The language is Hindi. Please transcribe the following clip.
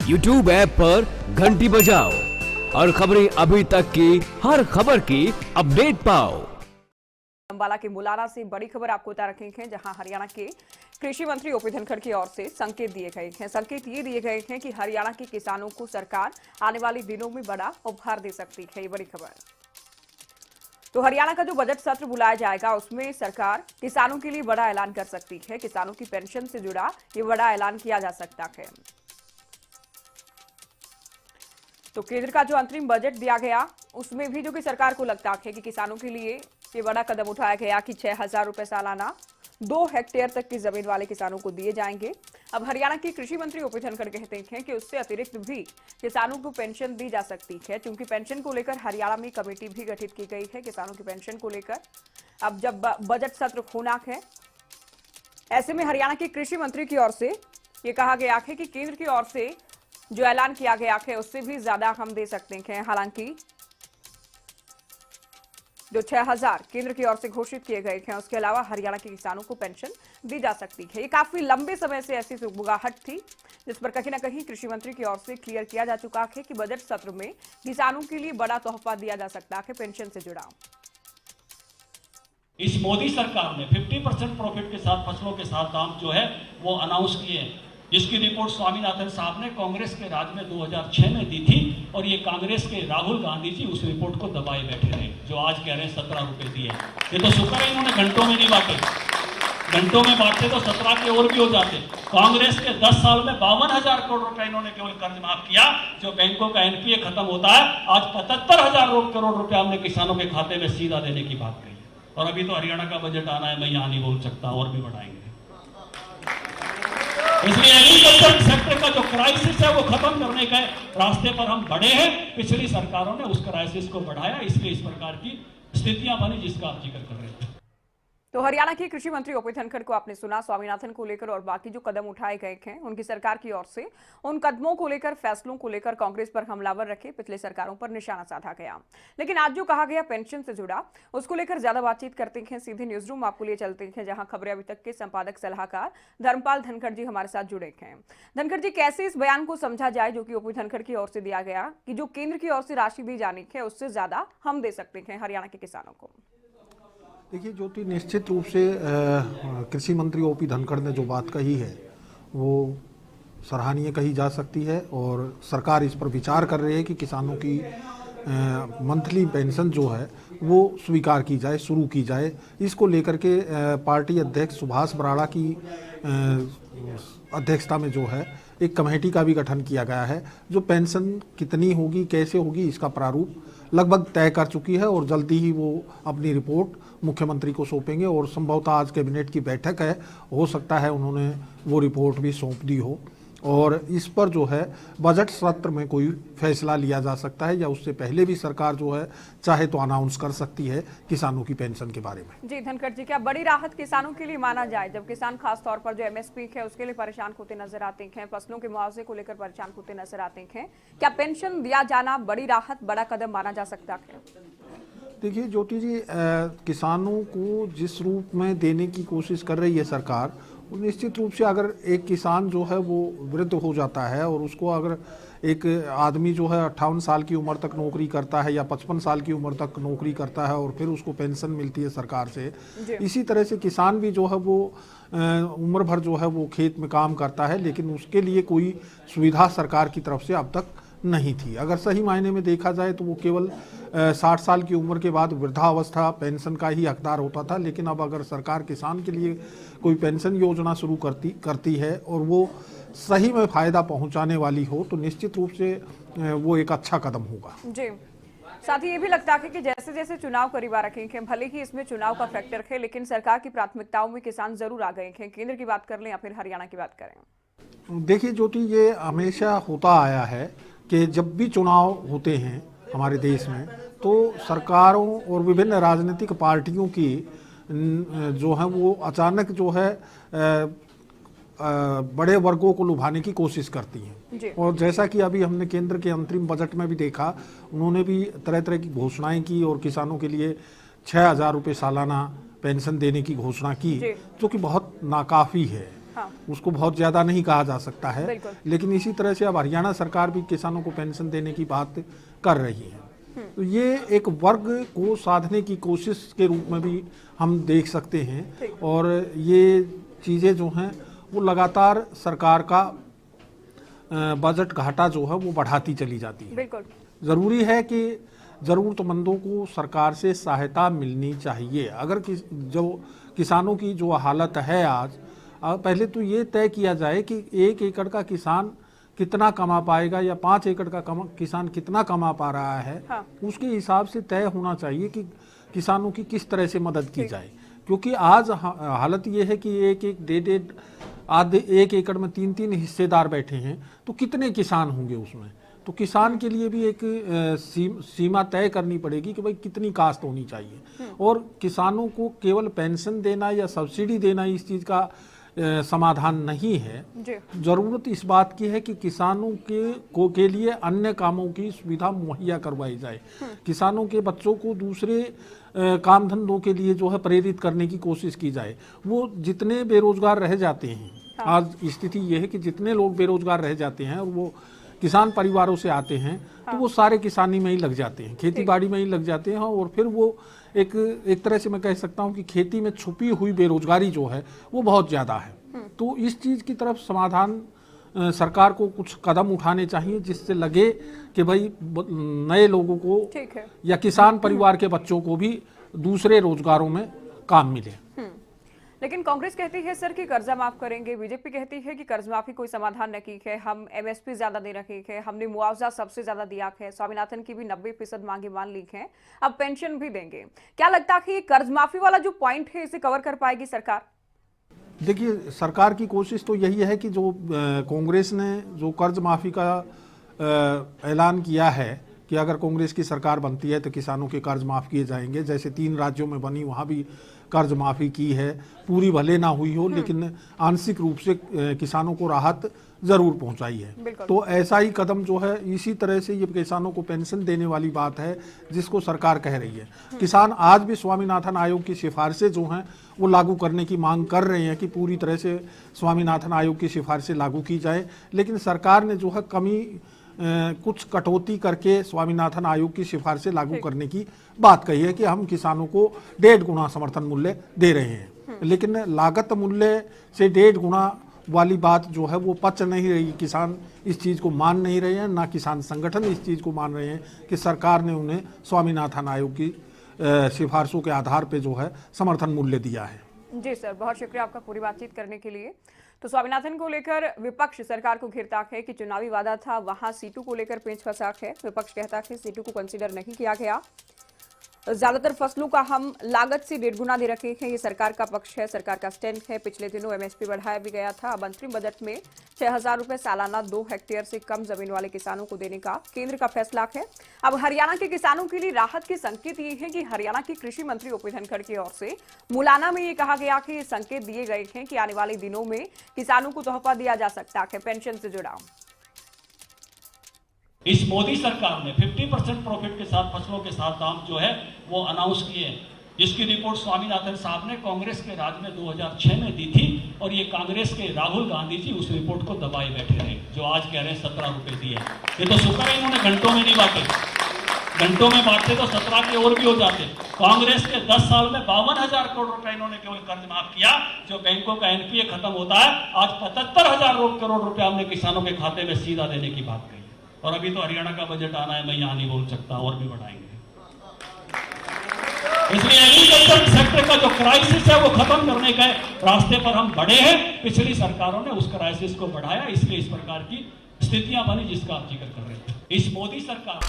YouTube ऐप पर घंटी बजाओ और खबरें अभी तक की हर खबर की अपडेट पाओ। अंबाला के मुलाना से बड़ी खबर आपको बता रखे हैं, जहां हरियाणा के कृषि मंत्री ओपी धनखड़ की ओर से संकेत दिए गए हैं। संकेत ये दिए गए हैं कि हरियाणा के किसानों को सरकार आने वाले दिनों में बड़ा उपहार दे सकती है। ये बड़ी खबर। तो हरियाणा का जो बजट सत्र बुलाया जाएगा उसमें सरकार किसानों के लिए बड़ा ऐलान कर सकती है। किसानों की पेंशन से जुड़ा ये बड़ा ऐलान किया जा सकता है। तो केंद्र का जो अंतरिम बजट दिया गया उसमें भी जो कि सरकार को लगता है कि किसानों के लिए ये बड़ा कदम उठाया गया कि 6,000 रुपए सालाना 2 हेक्टेयर तक की जमीन वाले किसानों को दिए जाएंगे। अब हरियाणा के कृषि मंत्री ओपी धनखड़ कहते हैं कि उससे अतिरिक्त भी किसानों को पेंशन दी जा सकती है, क्योंकि पेंशन को लेकर हरियाणा में कमेटी भी गठित की गई है किसानों की पेंशन को लेकर। अब जब बजट सत्र खोनाक है, ऐसे में हरियाणा के कृषि मंत्री की ओर से ये कहा गया है कि केंद्र की ओर से जो ऐलान किया गया है उससे भी ज्यादा हम दे सकते हैं। हालांकि जो 6,000 केंद्र की ओर से घोषित किए गए हैं, उसके अलावा हरियाणा के किसानों को पेंशन दी जा सकती है। ये काफी लंबे समय से ऐसी सुगबुगाहट थी, जिस पर कहीं ना कहीं कृषि मंत्री की ओर से क्लियर किया जा चुका है कि बजट सत्र में किसानों के लिए बड़ा तोहफा दिया जा सकता है पेंशन से जुड़ा। इस मोदी सरकार ने 50% प्रॉफिट के साथ फसलों के साथ दाम जो है वो अनाउंस किए हैं, जिसकी रिपोर्ट स्वामीनाथन साहब ने कांग्रेस के राज में 2006 में दी थी, और ये कांग्रेस के राहुल गांधी जी उस रिपोर्ट को दबाए बैठे रहे, जो आज कह रहे हैं 17 रुपए दिए। ये तो शुक्र है इन्होंने घंटों में नहीं बांटे, घंटों में बांटते तो 17 के और भी हो जाते। कांग्रेस के 10 साल में 52,000 करोड़ रुपए इन्होंने केवल कर्ज माफ किया, जो बैंकों का एनपीए खत्म होता है। आज 75,000 करोड़ रुपए हमने किसानों के खाते में सीधा देने की बात कही, और अभी तो हरियाणा का बजट आना है, मैं यहाँ नहीं बोल सकता, और भी बढ़ाएंगे। इसलिए एग्रीकल्चर सेक्टर का जो क्राइसिस है वो खत्म करने के रास्ते पर हम बढ़े हैं। पिछली सरकारों ने उस क्राइसिस को बढ़ाया, इसलिए इस प्रकार की स्थितियां बनी जिसका आप जिक्र कर रहे थे। तो हरियाणा के कृषि मंत्री ओपी धनखड़ को आपने सुना, स्वामीनाथन को लेकर और बाकी जो कदम उठाए गए हैं उनकी सरकार की ओर से, उन कदमों को लेकर, फैसलों को लेकर कांग्रेस पर हमलावर रखे, पिछले सरकारों पर निशाना साधा गया। लेकिन आज जो कहा गया पेंशन से जुड़ा, उसको लेकर ज्यादा बातचीत करते हैं। सीधे न्यूज रूम आपको लिए चलते हैं, जहां खबरें अभी तक के संपादक सलाहकार धर्मपाल धनखड़ जी हमारे साथ जुड़े हैं। धनखड़ जी, कैसे इस बयान को समझा जाए जो कि ओपी धनखड़ की ओर से दिया गया कि जो केंद्र की ओर से राशि दी जानी है उससे ज्यादा हम दे सकते हैं हरियाणा के किसानों को? देखिए ज्योति, निश्चित रूप से कृषि मंत्री ओपी धनखड़ ने जो बात कही है वो सराहनीय कही जा सकती है, और सरकार इस पर विचार कर रही है कि किसानों की मंथली पेंशन जो है वो स्वीकार की जाए, शुरू की जाए। इसको लेकर के पार्टी अध्यक्ष सुभाष बराड़ा की अध्यक्षता में जो है एक कमेटी का भी गठन किया गया है, जो पेंशन कितनी होगी, कैसे होगी, इसका प्रारूप लगभग तय कर चुकी है, और जल्दी ही वो अपनी रिपोर्ट मुख्यमंत्री को सौंपेंगे। और संभवतः आज कैबिनेट की बैठक है, हो सकता है उन्होंने वो रिपोर्ट भी सौंप दी हो, और इस पर जो है बजट सत्र में कोई फैसला लिया जा सकता है, या उससे पहले भी सरकार जो है चाहे तो अनाउंस कर सकती है किसानों की पेंशन के बारे में। जी धनखड़ जी, क्या बड़ी राहत किसानों के लिए माना जाए, जब किसान खास तौर पर जो एमएसपी है उसके लिए परेशान होते नजर आते हैं, फसलों के मुआवजे को लेकर परेशान होते नजर आते हैं, क्या पेंशन दिया जाना बड़ी राहत, बड़ा कदम माना जा सकता है? देखिए ज्योति जी, किसानों को जिस रूप में देने की कोशिश कर रही है सरकार, निश्चित रूप से अगर एक किसान जो है वो वृद्ध हो जाता है, और उसको अगर एक आदमी जो है 58 साल की उम्र तक नौकरी करता है या 55 साल की उम्र तक नौकरी करता है और फिर उसको पेंशन मिलती है सरकार से, इसी तरह से किसान भी जो है वो उम्र भर जो है वो खेत में काम करता है, लेकिन उसके लिए कोई सुविधा सरकार की तरफ से अब तक नहीं थी। अगर सही मायने में देखा जाए तो वो केवल 60 साल की उम्र के बाद वृद्धावस्था पेंशन का ही हकदार होता था, लेकिन अब अगर सरकार किसान के लिए कोई पेंशन योजना शुरू करती है और वो सही में फ़ायदा पहुंचाने वाली हो, तो निश्चित रूप से वो एक अच्छा कदम होगा। जी, साथ ही ये भी लगता है कि जैसे जैसे चुनाव करीब आ रखे हैं, भले ही इसमें चुनाव का फैक्टर है, लेकिन सरकार की प्राथमिकताओं में किसान जरूर आ गए हैं। केंद्र की बात कर लें या फिर हरियाणा की बात करें, देखिए ज्योति, ये हमेशा होता आया है कि जब भी चुनाव होते हैं हमारे देश में, तो सरकारों और विभिन्न राजनीतिक पार्टियों की जो है वो अचानक जो है बड़े वर्गों को लुभाने की कोशिश करती हैं। और जैसा कि अभी हमने केंद्र के अंतरिम बजट में भी देखा, उन्होंने भी तरह तरह की घोषणाएं की और किसानों के लिए 6,000 रुपये सालाना पेंशन देने की घोषणा की, जो कि बहुत नाकाफी है। हाँ। उसको बहुत ज़्यादा नहीं कहा जा सकता है, बिल्कुल। लेकिन इसी तरह से अब हरियाणा सरकार भी किसानों को पेंशन देने की बात कर रही है। तो ये एक वर्ग को साधने की कोशिश के रूप में भी हम देख सकते हैं, और ये चीज़ें जो हैं वो लगातार सरकार का बजट घाटा जो है वो बढ़ाती चली जाती है। बिल्कुल ज़रूरी है कि ज़रूरतमंदों को सरकार से सहायता मिलनी चाहिए। अगर जो किसानों की जो हालत है आज, पहले तो ये तय किया जाए कि 1 एकड़ का किसान कितना कमा पाएगा या 5 एकड़ का किसान कितना कमा पा रहा है। हाँ। उसके हिसाब से तय होना चाहिए कि किसानों की किस तरह से मदद की जाए, क्योंकि आज हालत ये है कि एक एकड़ में 3-3 हिस्सेदार बैठे हैं, तो कितने किसान होंगे उसमें। तो किसान के लिए भी एक सीमा तय करनी पड़ेगी कि भाई कितनी काश्त होनी चाहिए, और किसानों को केवल पेंशन देना या सब्सिडी देना इस चीज़ का समाधान नहीं है। जरूरत इस बात की है कि किसानों के लिए अन्य कामों की सुविधा मुहैया करवाई जाए। किसानों के बच्चों को दूसरे काम धंधों के लिए जो है प्रेरित करने की कोशिश की जाए। वो जितने बेरोजगार रह जाते हैं, आज स्थिति ये है कि जितने लोग बेरोजगार रह जाते हैं और वो किसान परिवारों से आते हैं, तो वो सारे किसानी में ही लग जाते हैं, खेती बाड़ी में ही लग जाते हैं, और फिर वो एक तरह से मैं कह सकता हूँ कि खेती में छुपी हुई बेरोजगारी जो है वो बहुत ज़्यादा है। तो इस चीज़ की तरफ समाधान सरकार को कुछ कदम उठाने चाहिए, जिससे लगे कि भाई नए लोगों को या किसान परिवार के बच्चों को भी दूसरे रोजगारों में काम मिले। लेकिन कांग्रेस कहती है सर कि कर्जा माफ करेंगे, बीजेपी कहती है कि कर्ज माफी कोई समाधान नहीं है, हम एमएसपी ज्यादा दे रखे हैं, हमने मुआवजा सबसे ज्यादा दिया है, स्वामीनाथन की भी 90% मांगे मान ली है, अब पेंशन भी देंगे। क्या लगता है कि कर्ज माफी वाला जो पॉइंट है इसे कवर कर पाएगी सरकार? देखिए, सरकार की कोशिश तो यही है कि जो कांग्रेस ने जो कर्ज माफी का ऐलान किया है कि अगर कांग्रेस की सरकार बनती है तो किसानों के कर्ज माफ किए जाएंगे, जैसे 3 राज्यों में बनी वहाँ भी कर्ज माफी की है, पूरी भले ना हुई हो लेकिन आंशिक रूप से किसानों को राहत जरूर पहुंचाई है। तो ऐसा ही कदम जो है, इसी तरह से ये किसानों को पेंशन देने वाली बात है जिसको सरकार कह रही है। किसान आज भी स्वामीनाथन आयोग की सिफारिशें जो हैं वो लागू करने की मांग कर रहे हैं कि पूरी तरह से स्वामीनाथन आयोग की सिफारिशें लागू की जाए, लेकिन सरकार ने जो है कुछ कटौती करके स्वामीनाथन आयोग की सिफारिशें लागू करने की बात कही है कि हम किसानों को 1.5 गुना समर्थन मूल्य दे रहे हैं, लेकिन लागत मूल्य से 1.5 गुना वाली बात जो है वो पच नहीं रही। किसान इस चीज़ को मान नहीं रहे हैं, ना किसान संगठन इस चीज़ को मान रहे हैं कि सरकार ने उन्हें स्वामीनाथन आयोग की सिफारिशों के आधार पर जो है समर्थन मूल्य दिया है। जी सर, बहुत शुक्रिया आपका पूरी बातचीत करने के लिए। तो स्वामीनाथन को लेकर विपक्ष सरकार को घिरता है कि चुनावी वादा था, वहां सीटों को लेकर पेंच फंसाक है। विपक्ष कहता है कि सीटों को कंसीडर नहीं किया गया, ज्यादातर फसलों का हम लागत से 1.5 गुना दे रखे हैं। ये सरकार का पक्ष है, सरकार का स्टैंड है। पिछले दिनों एमएसपी बढ़ाया भी गया था। अब अंतरिम बजट में 6,000 रुपए सालाना 2 हेक्टेयर से कम जमीन वाले किसानों को देने का केंद्र का फैसला है। अब हरियाणा के किसानों के लिए राहत के संकेत ये है कि हरियाणा के कृषि मंत्री ओपी धनखड़ की ओर से मुलाना में ये कहा गया कि ये संकेत दिए गए हैं कि आने वाले दिनों में किसानों को तोहफा दिया जा सकता है पेंशन से जुड़ा। इस मोदी सरकार ने 50% प्रॉफिट के साथ फसलों के साथ दाम जो है वो अनाउंस किए, जिसकी रिपोर्ट स्वामीनाथन साहब ने कांग्रेस के राज में 2006 में दी थी, और ये कांग्रेस के राहुल गांधी जी उस रिपोर्ट को दबाए बैठे रहे, जो आज कह रहे हैं 17 रुपए दिए। ये तो शुक्र है इन्होंने घंटों में नहीं बांटे, घंटों में बांटते तो 17 के और भी हो जाते। कांग्रेस के 10 साल में 52,000 करोड़ रुपए इन्होंने केवल कर्ज माफ किया, जो बैंकों का एनपीए खत्म होता है। आज 75,000 करोड़ रुपए हमने किसानों के खाते में सीधा देने की बात कही, और अभी तो हरियाणा का बजट आना है, मैं यहाँ नहीं बोल सकता, और भी बढ़ाएंगे। इसलिए एग्रीकल्चर सेक्टर का जो क्राइसिस है वो खत्म करने के रास्ते पर हम बढ़े हैं। पिछली सरकारों ने उस क्राइसिस को बढ़ाया, इसलिए इस प्रकार की स्थितियां बनी जिसका आप जिक्र कर रहे थे। इस मोदी सरकार